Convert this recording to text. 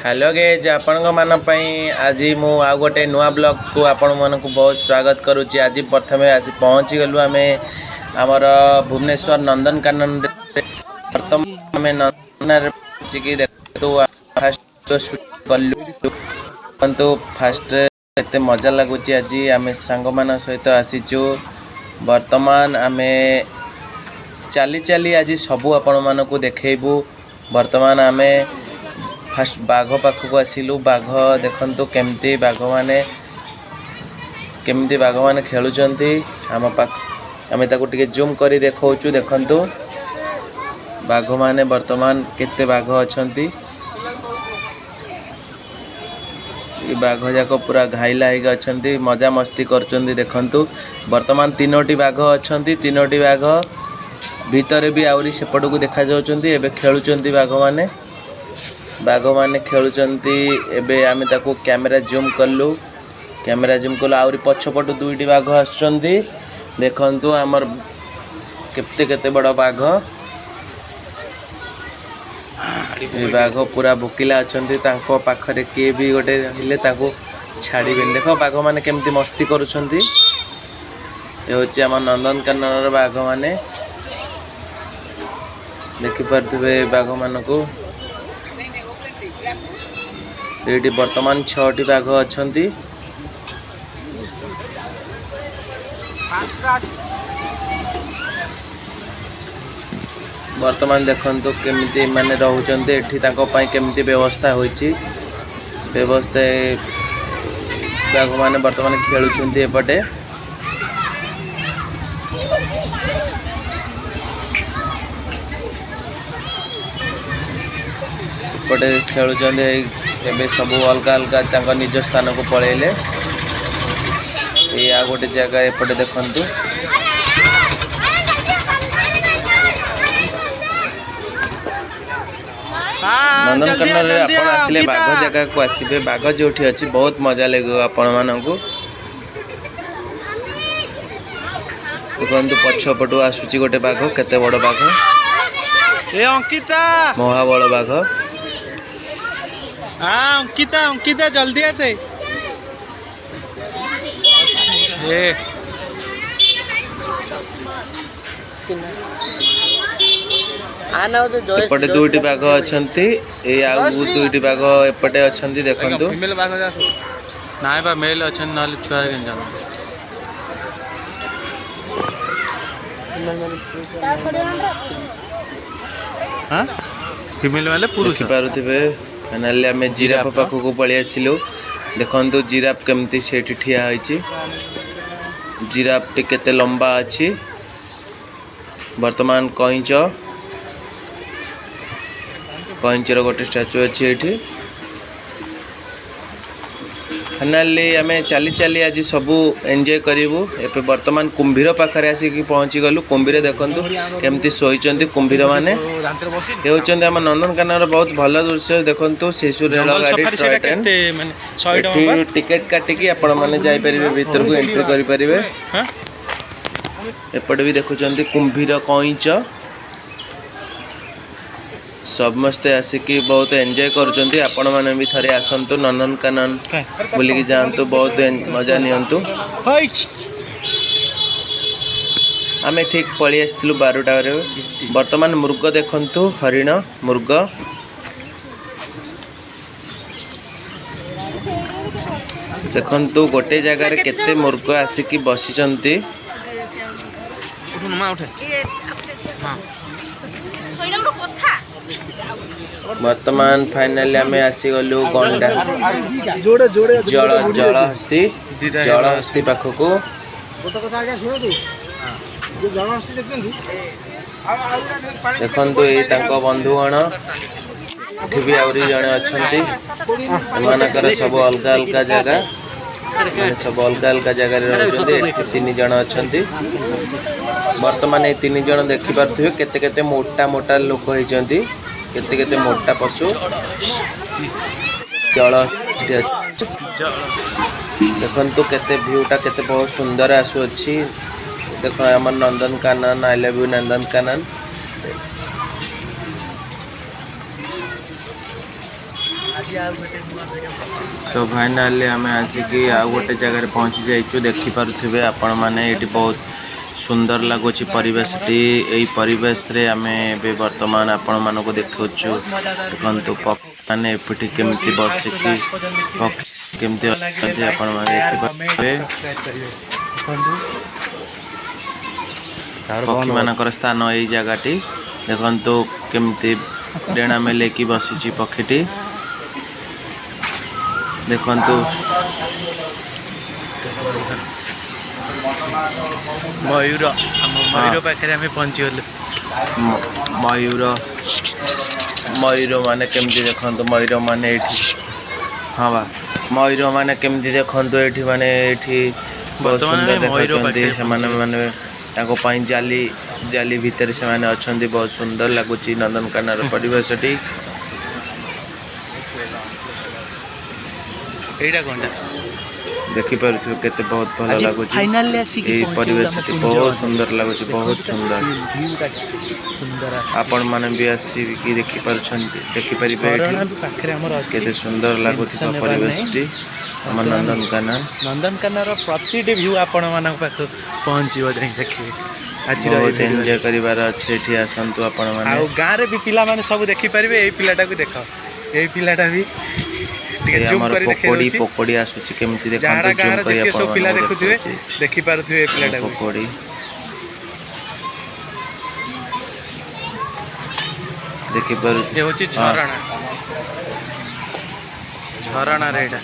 Hello gauge आपण आज मु आउ गोटे नुआ ब्लॉग को आपण मानक बहुत स्वागत करुच्ची। आज प्रथम आसी पहुँची गलु आम आमर भुवनेश्वर नंदनकानन बर्तमान नंदन फास्ट एत मजा लगुच। आज आम सांग मान सहित आसीचु बर्तमान आम चली चली आज सबू आपण मानक देखु। बर्तमान आम फास्ट बाघ पाखक आसिलु। बाघ देखंतु केमती बाघ माने खेलुचंती आम पाख आम ताकू टिके जूम करी देखौचु। देखंतु बाघ माने वर्तमान केते बाघ अछंती। ये बाघ जाक पूरा घाइला होगा अछंती, मजा मस्ती करचंती। देखंतु वर्तमान तीनोटी बाघ अछंती। तीनोटी बाघ भीतर भी आउरी सेपट को देखा जाउचंती। एबे खेलुचंती बाघ माने खेलुचंती। एबे आमे ताको कैमरा जूम कलु आउरी पछपटु दुईटी बाघ आछंती। देखंतु हमर केते केते बड़ बाघ। ए बाघ पूरा भुकिला अछंती। तांको पाखरे के भी गोटे हिले ताको छाड़ीबेन। देखो बाघ माने केमती मस्ती करूछंती। ए होची हमर नंदनकानन बाघ माने देखि परथबे बाघ मानको। ये वर्तमान 6टी बाघ अछंती। वर्तमान देखंतु केमिति माने रहउचंती। एठी ताको पई केमिति व्यवस्था होईची। व्यवस्था बाघ माने वर्तमान खेलुचंती। एपटे एपटे खेलुचंती। एबे सब अलग अलग निज स्थान को पलैले। आ गोटे जगह एपटे देखंतु। नंदनकानन रे आपण आसिले बाघ जगह को आसीबे। बाघ जोठी अछि बहुत मजा लगो आपण माननकु। देखंतु पछपटु आसुची गोटे बाघ। केते बड़ बाघ ए अंकिता, महा बड़ बाघ। हाँ अंकिता जल्दी आसे। एपटे दुईटी बाघ अछंती। ए आउ दुईटी बाघ एपटे अछंती। देखंतु फीमेल बाघ जासु नाय बा मेल अछन नले छुआ के जान। हां फीमेल वाले पुरुष पारुथिबे। फाइनली आम जिराफ पाखक पलि आसिलु। देखंतु जिराफ केमती सेठी ठिया होईची। जिराफ टी केते लंबा अछि। वर्तमान कइंचर गोटे स्टैचू अछि एठी। फाइनली आम चली चली आज सबू एंजॉय करिवु। एपे वर्तमान कुंभीर पाखरे आसिक पहुँची गलु। कुंभीर देखंतु केमती सोईचंती कुंभीर माने। ये होचंती हम नंदनकानन बहुत भल दृश्य। देखंतु शिशु रेल गाड़ी टिकेट काटिकी आपण माने जाई परिबे, भीतर को एंट्री करि परिबे। एपटे भी देखुचंती कुंभीर कइंच। समस्ते आसिकी बहुत एंजॉय करुचंती। आपण माने भी थरे आसंतु नंदनकानन बुलिकी जांतु, बहुत मजा नियंतु। आमे ठीक पळि आस्तिलु 12टा रे। वर्तमान मृग देखंतु, हरिण मृग। देखंतु गोटे जगह रे केते मृग आसिकी बसिचंती। वर्तमान फाइनली आम आसी गलु गंडा जलहस्ती पाखक। देखंतु ये तांको बंधुगण एठी भी आउरी जणे अछंती। एमानकर सब अलग अलग जगह सब अलग अलग जगह रे रहउचंती। एठी 3 जण अछंती। वर्तमान ये 3 जण देखि पारथिबे केते केते मोटा मोटा लोक होइचंती। केते केते मोटा पशु जल। देखंतु केते व्यूटा केते बहुत सुंदर आसु अछि। देखो हमर Nandankanan. I love you Nandankanan. So finally आम आसिकी आउ गोटे जगह पहुँची जाइचु देखि पारुथिबे आपण माने एटी बहुत सुंदर लगुच परिवेशटी यही परिवेश रे आम ए वर्तमान आपण मानक देखुचु देखु माने एपटी केमती बसिकी केमती आपण माने देखिपारे पक्षी मानकर स्थान यही जगहटी देखंतु केमती डेणा मेले की बसिची पक्षीटी देखंतु मयूर मयूर पाखे आम पहुँची गलु मयूर माने केमती देखंतु मयूर माने एठी हाँ बा मयूर माने केमती देखंतु एठी माने एठी बहुत सुंदर देखछन्ती से माने ताको पाई जाली जाली भीतर से माने अछन्ती बहुत सुंदर लगुची नंदनकानन परिवेशटी एटा कोनटा देखि पारुथु केते बहुत भल लागुची फाइनली आसी ए परिवेशटी बहुत सुंदर लागुची बहुत सुंदर आपण माने भी आसी की देखि पारुछन्ती देखि पारि केते सुंदर लागुची परिवेशटी हम नंदनकानन प्रतिटी व्यू आपण मानक पाख पहुँचो जाई देखिए आज बहुत एंजॉय करिवार अछि एठी आसंतु आपण माने आ गाँ रे भी पिला माने सब देखि परिबे ए पिलाटा को देखो ए पिलाटा भी पकोड़ी पकोड़ी आसुची केमती देखंतु जूम करी आपण सब पिला देखुथिबे देखि पारुथिबे ए पिलाटा पकोड़ी देखि पारुथिबे ए होची झरणा झरणा रे एटा